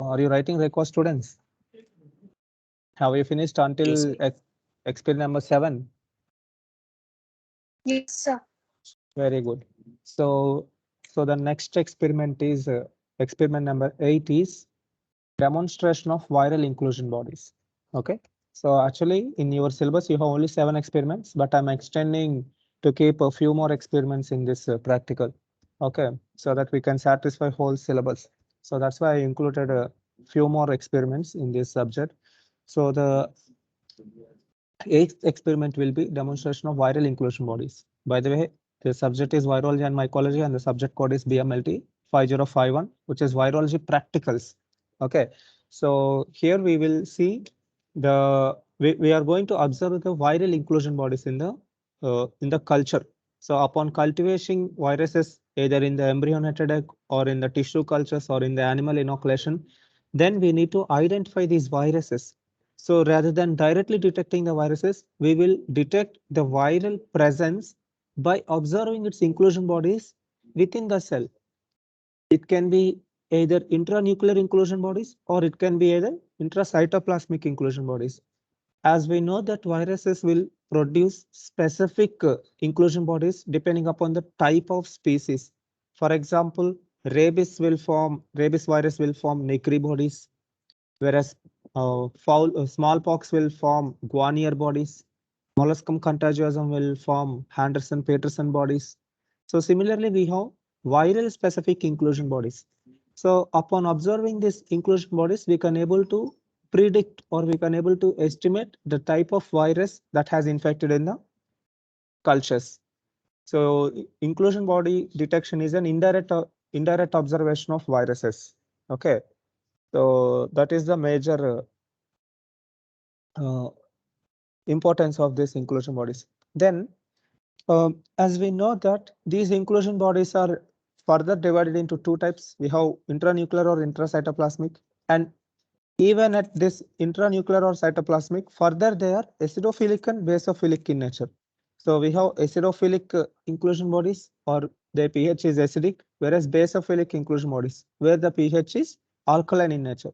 Are you writing record students? Have you finished Yes, until experiment number 7? Yes, sir. Very good. So, so the next experiment is experiment number 8 is demonstration of viral inclusion bodies. Okay. So actually in your syllabus you have only 7 experiments, but I'm extending to keep a few more experiments in this practical. Okay. So that we can satisfy whole syllabus. So that's why I included a few more experiments in this subject. So the 8th experiment will be demonstration of viral inclusion bodies. By the way, the subject is virology and mycology, and the subject code is BMLT 5051, which is virology practicals. Okay, so here we will see we are going to observe the viral inclusion bodies in the culture. So upon cultivation viruses either in the embryonated egg or in the tissue cultures or in the animal inoculation, then we need to identify these viruses. So rather than directly detecting the viruses, we will detect the viral presence by observing its inclusion bodies within the cell. It can be either intranuclear inclusion bodies or it can be either intracytoplasmic inclusion bodies. As we know that viruses will produce specific inclusion bodies depending upon the type of species. For example, rabies virus will form Negri bodies, whereas smallpox will form Guanier bodies. Molluscum contagiosum will form Henderson-Peterson bodies. So similarly, we have viral specific inclusion bodies. So upon observing these inclusion bodies, we can able to predict or we can able to estimate the type of virus that has infected in the cultures. So inclusion body detection is an indirect observation of viruses. Okay, so that is the major uh, importance of these inclusion bodies. Then, as we know that these inclusion bodies are further divided into two types. We have intranuclear or intracytoplasmic, and even at this intranuclear or cytoplasmic, further they are acidophilic and basophilic in nature. So we have acidophilic inclusion bodies, or their pH is acidic, whereas basophilic inclusion bodies, where the pH is alkaline in nature.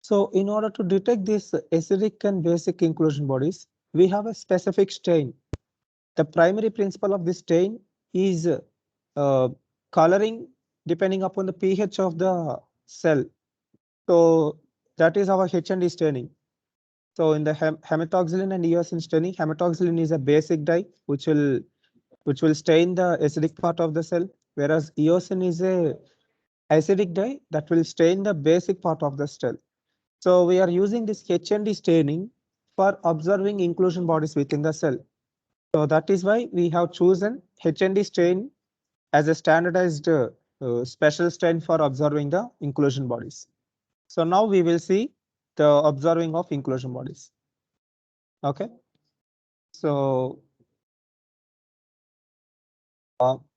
So in order to detect these acidic and basic inclusion bodies, we have a specific stain. The primary principle of this stain is coloring depending upon the pH of the cell. So that is our H&E staining. So in the hematoxylin and eosin staining, hematoxylin is a basic dye which will stain the acidic part of the cell, whereas eosin is a acidic dye that will stain the basic part of the cell. So we are using this H&E staining for observing inclusion bodies within the cell. So that is why we have chosen H&E stain as a standardized special stain for observing the inclusion bodies. So now we will see the observing of inclusion bodies. Okay. So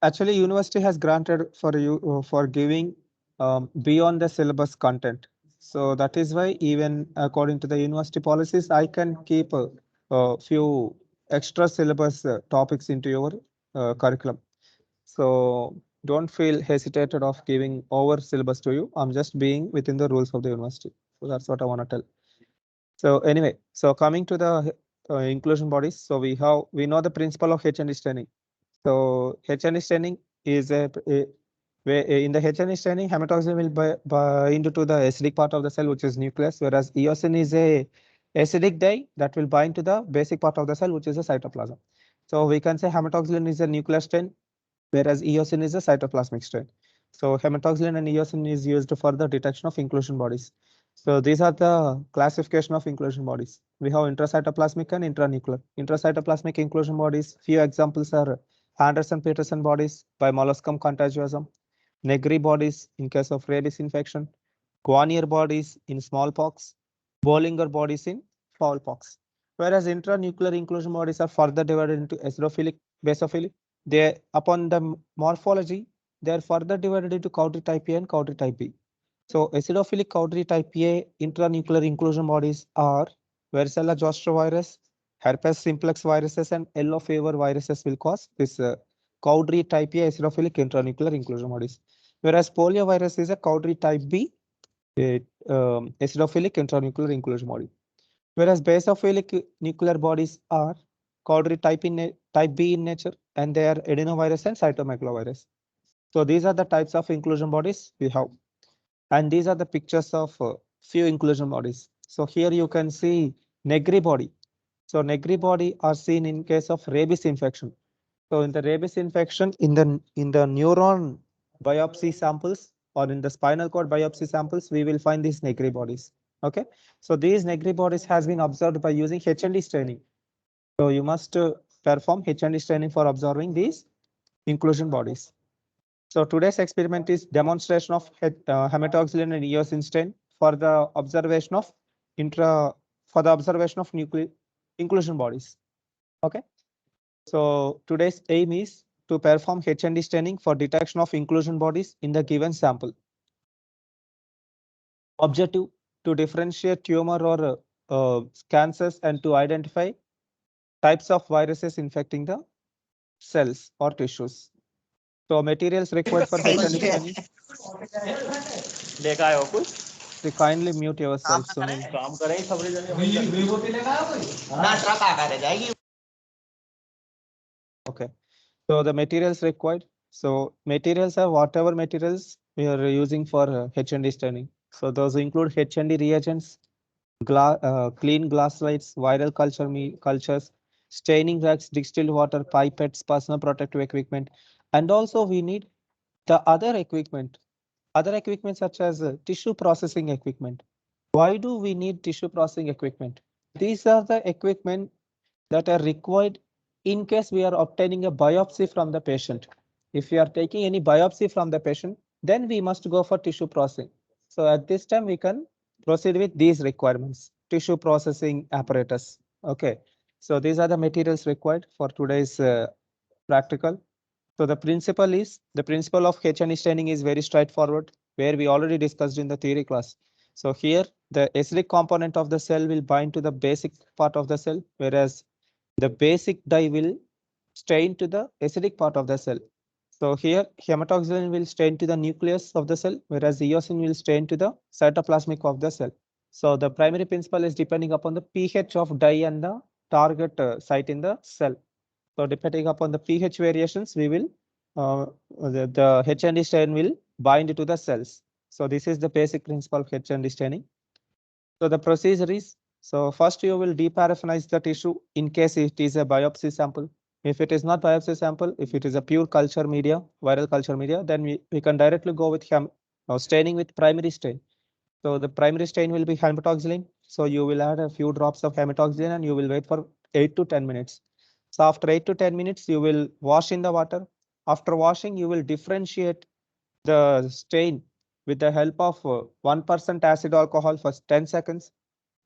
actually university has granted for you for giving beyond the syllabus content. So that is why even according to the university policies, I can keep a few extra syllabus topics into your curriculum. So don't feel hesitated of giving over syllabus to you. I'm just being within the rules of the university. So that's what I want to tell. So anyway, so coming to the inclusion bodies. So we know the principle of H&E staining. So H&E staining is where in the H&E staining, hematoxylin will bind to the acidic part of the cell, which is nucleus, whereas eosin is a acidic dye that will bind to the basic part of the cell, which is the cytoplasm. So we can say hematoxylin is a nuclear stain, whereas eosin is a cytoplasmic stain. So hematoxylin and eosin is used for the detection of inclusion bodies. So these are the classification of inclusion bodies. We have intracytoplasmic and intranuclear. Intracytoplasmic inclusion bodies, few examples are Anderson-Peterson bodies by Molluscum contagiosum, Negri bodies in case of rabies infection, Guanier bodies in smallpox, Bollinger bodies in foulpox. Whereas intranuclear inclusion bodies are further divided into acidophilic, basophilic. They, upon the morphology, they are further divided into Cowdry type A and Cowdry type B. So acidophilic Cowdry type A intranuclear inclusion bodies are varicella zoster virus, herpes simplex viruses, and yellow fever viruses will cause this Cowdry type A acidophilic intranuclear inclusion bodies. Whereas poliovirus is a Cowdry type B acidophilic intranuclear inclusion body. Whereas basophilic nuclear bodies are Caudery type B in nature, and they are adenovirus and cytomegalovirus. So these are the types of inclusion bodies we have. And these are the pictures of few inclusion bodies. So here you can see Negri body. So Negri body are seen in case of rabies infection. So in the rabies infection, in the neuron biopsy samples or in the spinal cord biopsy samples, we will find these Negri bodies. Okay. So these Negri bodies has been observed by using H&E staining. So you must perform H&E staining for observing these inclusion bodies. So today's experiment is demonstration of hematoxylin and eosin stain for the observation of inclusion bodies. Okay. So today's aim is to perform H&E staining for detection of inclusion bodies in the given sample. Objective to differentiate tumor or cancers and to identify types of viruses infecting the cells or tissues. So materials required for H&E staining. देखा है वो कुछ So kindly mute yourself, Sunil. काम करे ही सबरी जने ना truck आ कर जाएगी. Okay. So the materials required. So materials are whatever materials we are using for H&E staining. So those include H&E reagents, clean glass slides, viral cultures, staining racks, distilled water, pipettes, personal protective equipment, and also we need the other equipment such as tissue processing equipment. Why do we need tissue processing equipment? These are the equipment that are required in case we are obtaining a biopsy from the patient. If we are taking any biopsy from the patient, then we must go for tissue processing. So at this time, we can proceed with these requirements, tissue processing apparatus. Okay. So these are the materials required for today's practical. So the principle of H&E staining is very straightforward, where we already discussed in the theory class. So here the acidic component of the cell will bind to the basic part of the cell, whereas the basic dye will stain to the acidic part of the cell. So here hematoxylin will stain to the nucleus of the cell, whereas eosin will stain to the cytoplasmic of the cell. So the primary principle is depending upon the pH of dye and the target site in the cell. So depending upon the pH variations, we will the H&E stain will bind to the cells. So this is the basic principle of H&E staining. So the procedure is, so first you will deparaffinize the tissue in case it is a biopsy sample. If it is not biopsy sample, if it is a pure culture media, viral culture media, then we can directly go with staining with primary stain. So the primary stain will be hematoxylin. So you will add a few drops of hematoxylin and you will wait for 8 to 10 minutes. So after 8 to 10 minutes, you will wash in the water. After washing, you will differentiate the stain with the help of 1% acid alcohol for 10 seconds.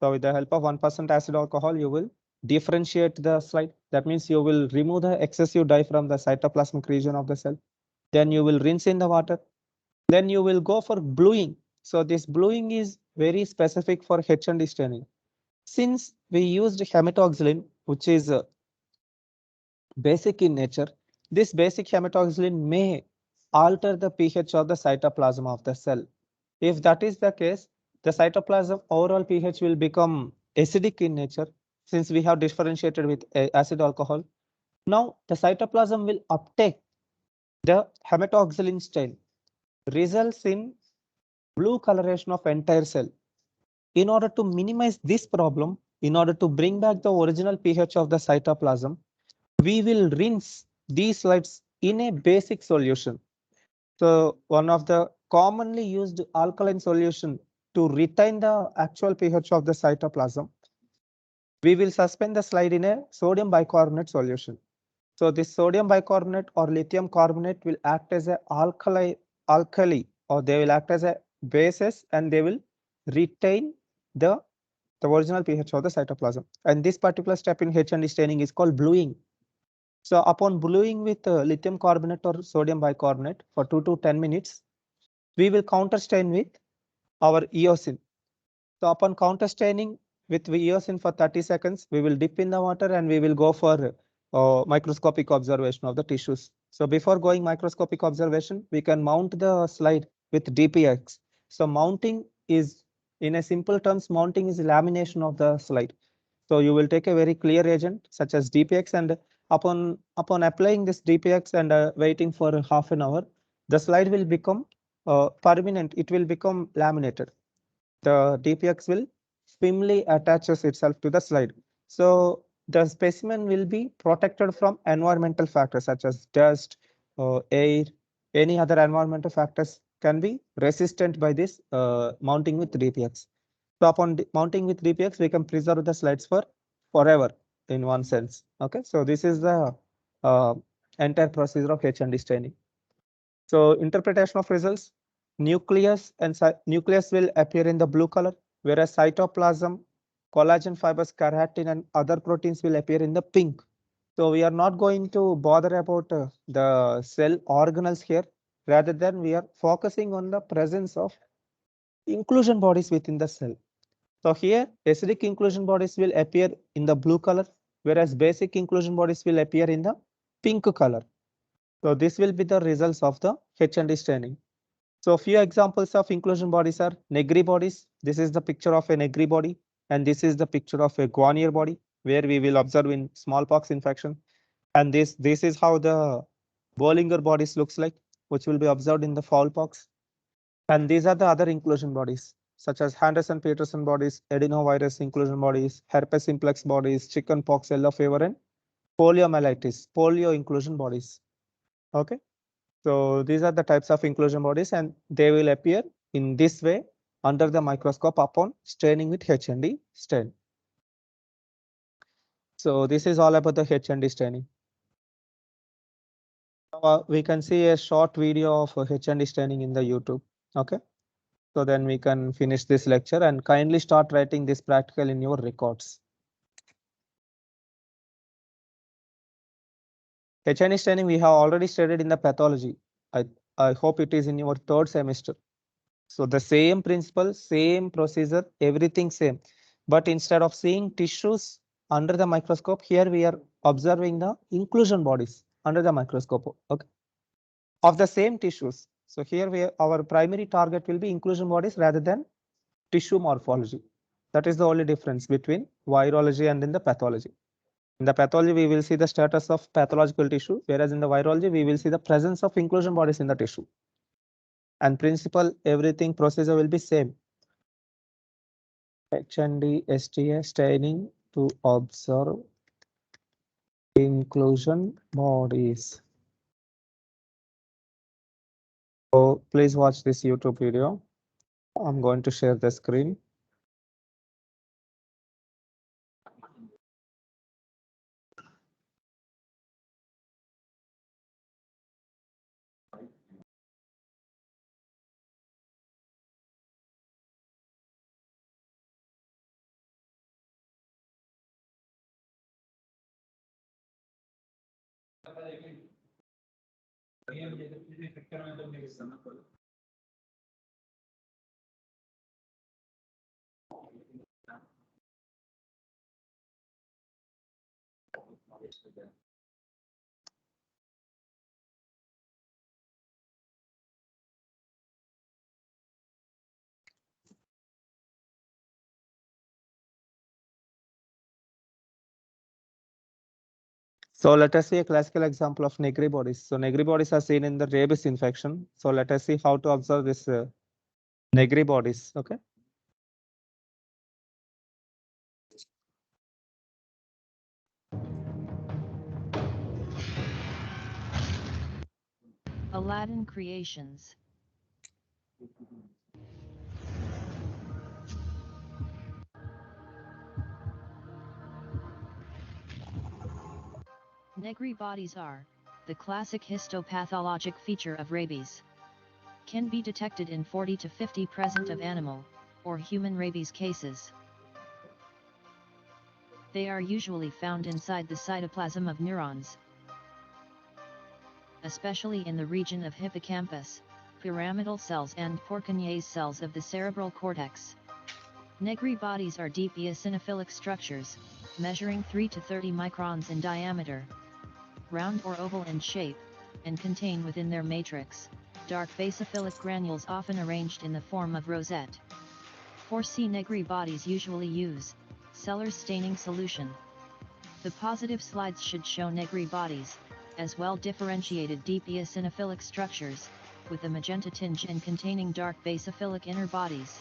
So with the help of 1% acid alcohol, you will differentiate the slide. That means you will remove the excessive dye from the cytoplasmic region of the cell. Then you will rinse in the water. Then you will go for bluing. So this bluing is very specific for H&E staining. Since we used hematoxylin, which is basic in nature, this basic hematoxylin may alter the pH of the cytoplasm of the cell. If that is the case, the cytoplasm overall pH will become acidic in nature since we have differentiated with acid alcohol. Now the cytoplasm will uptake the hematoxylin stain, results in blue coloration of entire cell. In order to minimize this problem, in order to bring back the original pH of the cytoplasm, we will rinse these slides in a basic solution. So one of the commonly used alkaline solution to retain the actual pH of the cytoplasm, we will suspend the slide in a sodium bicarbonate solution. So this sodium bicarbonate or lithium carbonate will act as an alkali, or they will act as a basis and they will retain the original pH of the cytoplasm. And this particular step in H&E staining is called bluing. So upon bluing with lithium carbonate or sodium bicarbonate for 2 to 10 minutes, we will counter stain with our eosin. So upon counter staining with eosin for 30 seconds, we will dip in the water and we will go for microscopic observation of the tissues. So before going microscopic observation, we can mount the slide with DPX. So mounting is, in a simple terms, mounting is lamination of the slide. So you will take a very clear agent such as DPX, and upon applying this DPX and waiting for half an hour, the slide will become permanent. It will become laminated. The DPX will firmly attaches itself to the slide. So the specimen will be protected from environmental factors such as dust, air, any other environmental factors can be resistant by this mounting with DPX. So upon mounting with DPX, we can preserve the slides for forever in one sense. Okay, so this is the uh, entire procedure of HND staining. So interpretation of results, nucleus will appear in the blue color, whereas cytoplasm, collagen fibers, keratin, and other proteins will appear in the pink. So we are not going to bother about the cell organelles here. Rather than we are focusing on the presence of inclusion bodies within the cell. So here acidic inclusion bodies will appear in the blue color, whereas basic inclusion bodies will appear in the pink color. So this will be the results of the H&E staining. So few examples of inclusion bodies are Negri bodies. This is the picture of a Negri body, and this is the picture of a Guanier body, where we will observe in smallpox infection. And this is how the Bollinger bodies looks like, which will be observed in the foulpox. And these are the other inclusion bodies, such as Henderson-Peterson bodies, adenovirus inclusion bodies, herpes simplex bodies, chickenpox, yellow fever, and poliomyelitis, polio inclusion bodies. Okay. So these are the types of inclusion bodies, and they will appear in this way under the microscope upon staining with H&E stain. So this is all about the H&E staining. We can see a short video of H&E staining in the YouTube. Okay. So then we can finish this lecture, and kindly start writing this practical in your records. H&E staining we have already studied in the pathology. I hope it is in your third semester. So the same principle, same procedure, everything same. But instead of seeing tissues under the microscope, here we are observing the inclusion bodies under the microscope. Okay. Of the same tissues. So here our primary target will be inclusion bodies rather than tissue morphology. That is the only difference between virology and in the pathology. In the pathology, we will see the status of pathological tissue, whereas in the virology, we will see the presence of inclusion bodies in the tissue. And principle, everything procedure will be same. H&E STA staining to observe inclusion bodies. So please watch this YouTube video. I'm going to share the screen. So let us see a classical example of Negri bodies. So Negri bodies are seen in the rabies infection. So let us see how to observe this Negri bodies. Okay. Aladdin Creations. Negri bodies are the classic histopathologic feature of rabies. Can be detected in 40 to 50% of animal or human rabies cases. They are usually found inside the cytoplasm of neurons, especially in the region of hippocampus, pyramidal cells and Purkinje's cells of the cerebral cortex. Negri bodies are deep eosinophilic structures, measuring 3 to 30 microns in diameter, round or oval in shape, and contain within their matrix dark basophilic granules often arranged in the form of rosette. 4C Negri bodies usually use Seller's staining solution. The positive slides should show Negri bodies, as well differentiated deep eosinophilic structures, with a magenta tinge and containing dark basophilic inner bodies.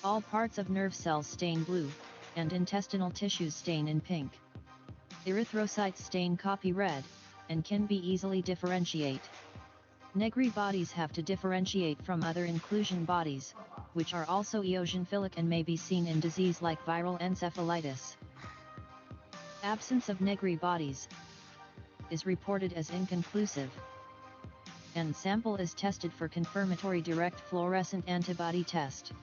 All parts of nerve cells stain blue, and intestinal tissues stain in pink. Erythrocytes stain copy red, and can be easily differentiate. Negri bodies have to differentiate from other inclusion bodies, which are also eosinophilic and may be seen in disease like viral encephalitis. Absence of Negri bodies is reported as inconclusive, and sample is tested for confirmatory direct fluorescent antibody test.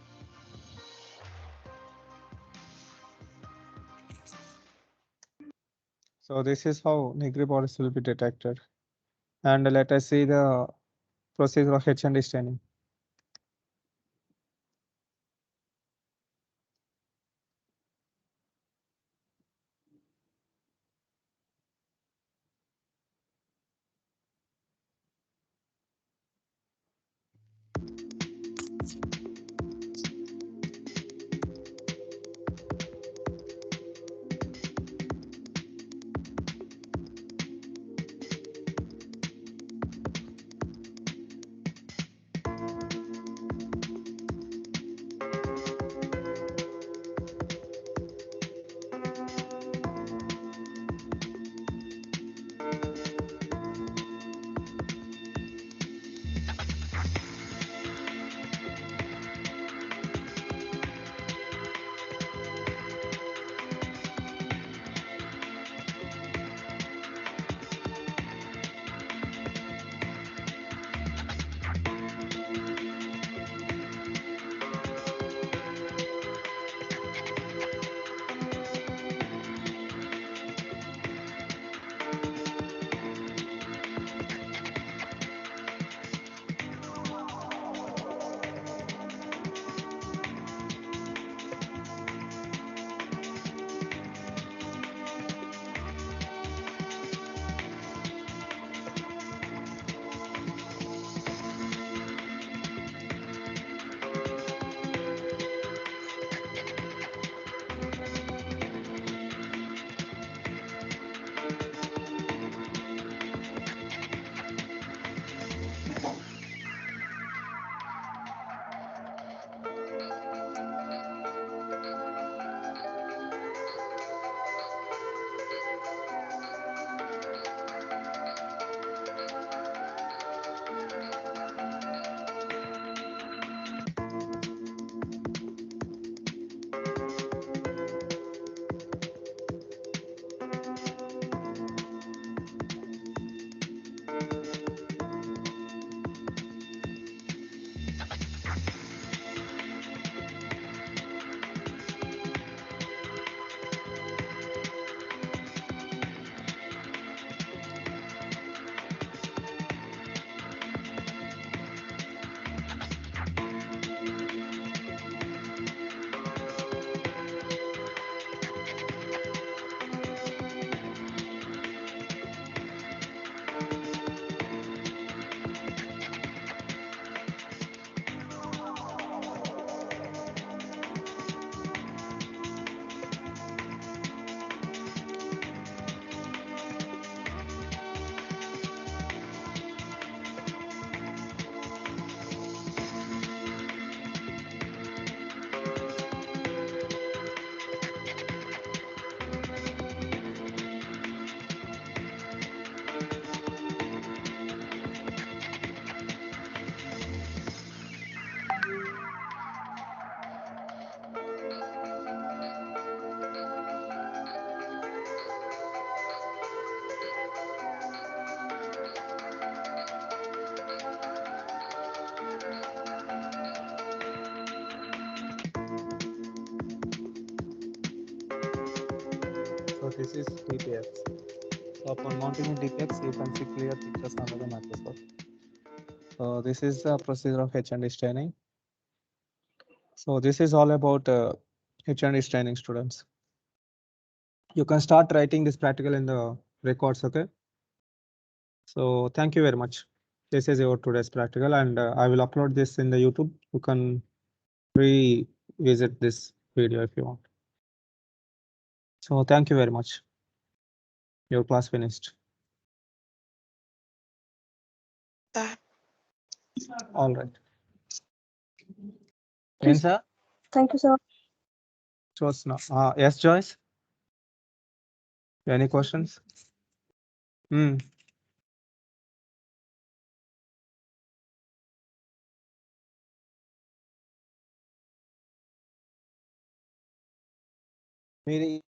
So this is how Negri bodies will be detected. And let us see the procedure of H&E staining. So this is DPX. So upon mounting in DPX, you can see clear pictures under the microscope. So this is the procedure of H&E staining. So this is all about H&E staining, students. You can start writing this practical in the records, okay? So thank you very much. This is your today's practical, and I will upload this in the YouTube. You can revisit this video if you want. So thank you very much. Your class finished. All right. Answer? Thank you, sir. Yes, Joyce? Any questions? మీరు